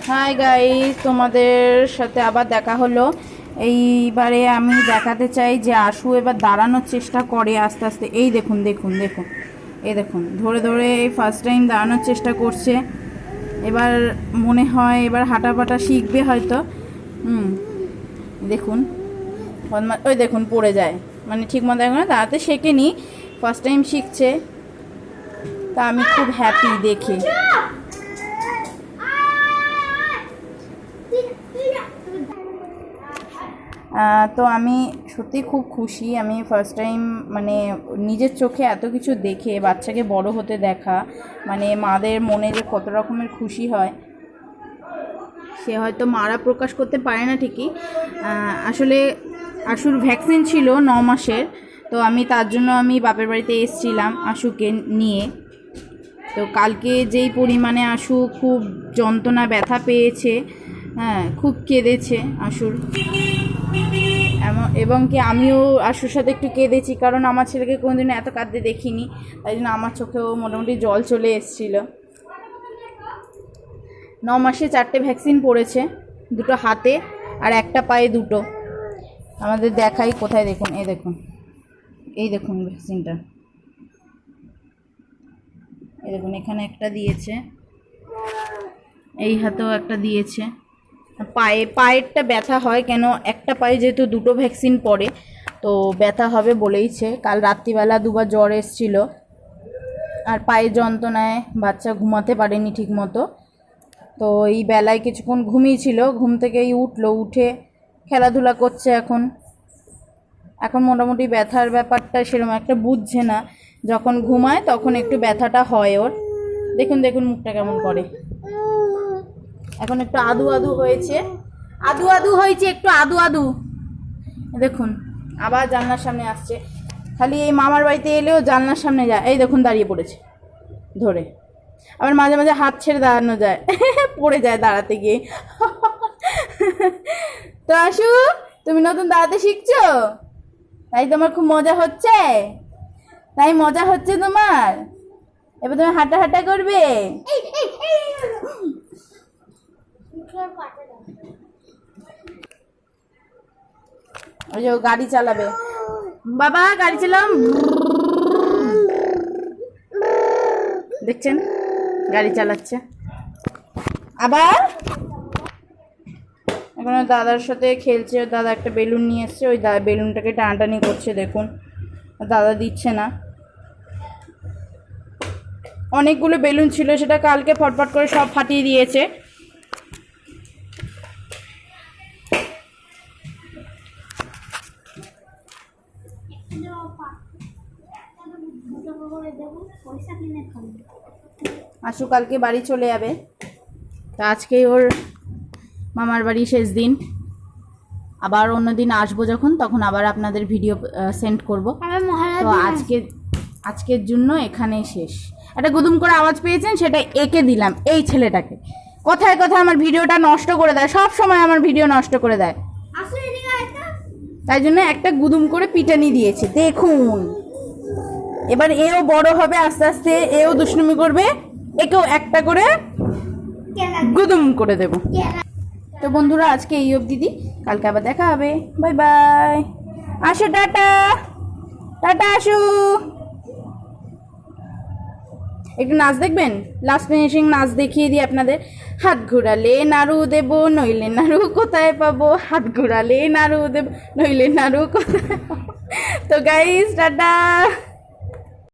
Hi guys, তোমাদের সাথে আবার দেখা হলো। এইবারে আমি দেখাতে চাই যে আশু এবার দাঁড়ানোর চেষ্টা করে আস্তে আস্তে। এই দেখুন দেখুন দেখুন, এই দেখুন ধরে ধরে এই ফার্স্ট টাইম দাঁড়ানোর চেষ্টা করছে। এবার মনে হয় এবার হাঁটাপাটা শিখবে হয়তো। দেখুন ওই দেখুন পড়ে যায়, মানে ঠিক মতো এখন দাঁড়াতে শেখেনি, ফার্স্ট টাইম শিখছে। তা আমি খুব হ্যাপি দেখে। তো আমি সত্যি খুব খুশি। আমি ফার্স্ট টাইম মানে নিজের চোখে এত কিছু দেখে বাচ্চাকে বড় হতে দেখা, মানে মাদের মনে যে কত রকমের খুশি হয় সে হয়তো মারা প্রকাশ করতে পারে না ঠিকই। আসলে আশুর ভ্যাকসিন ছিল 9 মাসের, তো আমি তার জন্য আমি বাপের বাড়িতে এসেছিলাম আশুকে নিয়ে। তো কালকে যেই পরিমাণে আশু খুব যন্ত্রণা ব্যথা পেয়েছে, হ্যাঁ খুব কেঁদেছে আশুর, এবং কি আমিও আশুর সাথে একটু কেঁদেছি, কারণ আমার ছেলেকে কোনোদিনও এত কাঁদতে দেখিনি, তাই জন্য আমার চোখেও মোটামুটি জল চলে এসেছিলো। 9 মাসে 4টে ভ্যাকসিন পড়েছে, 2টো হাতে আর একটা পায়ে 2টো। আমাদের দেখাই কোথায়, দেখুন এই দেখুন, এই দেখুন ভ্যাকসিনটা, এই দেখুন এখানে একটা দিয়েছে, এই হাতেও একটা দিয়েছে। পায়েরটা ব্যথা হয় কেন, একটা পায়ে যেহেতু 2টো ভ্যাকসিন পড়ে তো ব্যথা হবে বলেইছে। কাল রাত্রিবেলা 2বার জ্বর এসেছিলো, আর পায়ের যন্ত্রণায় বাচ্চা ঘুমাতে পারেনি ঠিক মতো। তো এই বেলায় কিছুক্ষণ ঘুমিয়েছিল, ঘুম থেকেই উঠে খেলাধুলা করছে। এখন মোটামুটি ব্যথার ব্যাপারটা সেরকম একটা বুঝছে না, যখন ঘুমায় তখন একটু ব্যথাটা হয় ওর। দেখুন দেখুন মুখটা কেমন করে, এখন একটু আদু আদু হয়েছে, একটু আদু দেখুন। আবার জানলার সামনে আসছে, খালি এই মামার বাড়িতে এলেও জানলার সামনে যায়। এই দেখুন দাঁড়িয়ে পড়েছে ধরে, আবার মাঝে মাঝে হাত ছেড়ে দাঁড়ানো যায়, পড়ে যায় দাঁড়াতে গিয়ে। তো আশু, তুমি নতুন দাঁড়াতে শিখছো, তাই তোমার খুব মজা হচ্ছে? তাই মজা হচ্ছে তোমার? এবার তুমি হাঁটা হাঁটা করবে? ওই যে গাড়ি চালাবে, বাবা গাড়ি চালাম, দেখছেন গাড়ি চালাচ্ছে। আবার এখন দাদার সাথে খেলছে, দাদা একটা বেলুন নিয়ে এসছে, ওই বেলুনটাকে টানাটানি করছে। দেখুন দাদা দিচ্ছে না, অনেকগুলো বেলুন ছিল, সেটা কালকে ফটফট করে সব ফাটিয়ে দিয়েছে। আশু কালকে বাড়ি চলে যাবে, তা আজকে ওর মামার বাড়ি শেষ দিন। আবার অন্যদিন আসবো যখন, তখন আবার আপনাদের ভিডিও সেন্ড করব। তো আজকের জন্য এখানেই শেষ। একটা গুদুম করে আওয়াজ পেয়েছেন, সেটা একে দিলাম, এই ছেলেটাকে। কথায় কথায় আমার ভিডিওটা নষ্ট করে দেয়, সব সময় আমার ভিডিও নষ্ট করে দেয়, তাই জন্য একটা গুদুম করে পিটানি দিয়েছে। দেখুন এবার এও বড় হবে আস্তে আস্তে, এও দুষ্টুমি করবে, একেও একটা করে গুদুম করে দেব। তো বন্ধুরা আজকে এই অবধি দিই, কালকে আবার দেখা হবে। Bye bye. আসো, টাটা টাটা। আসো, একটু নাচ দেখবেন, লাস্ট ফিনিশিং নাচ দেখিয়ে দিই আপনাদের। হাত ঘুরালে নাড়ু দেব, নইলে নাড়ু কোথায় পাবো, হাত ঘুরালে নাড়ু দেব, নইলে নাড়ু কোথায় পাবো। তো গাইস টাটা।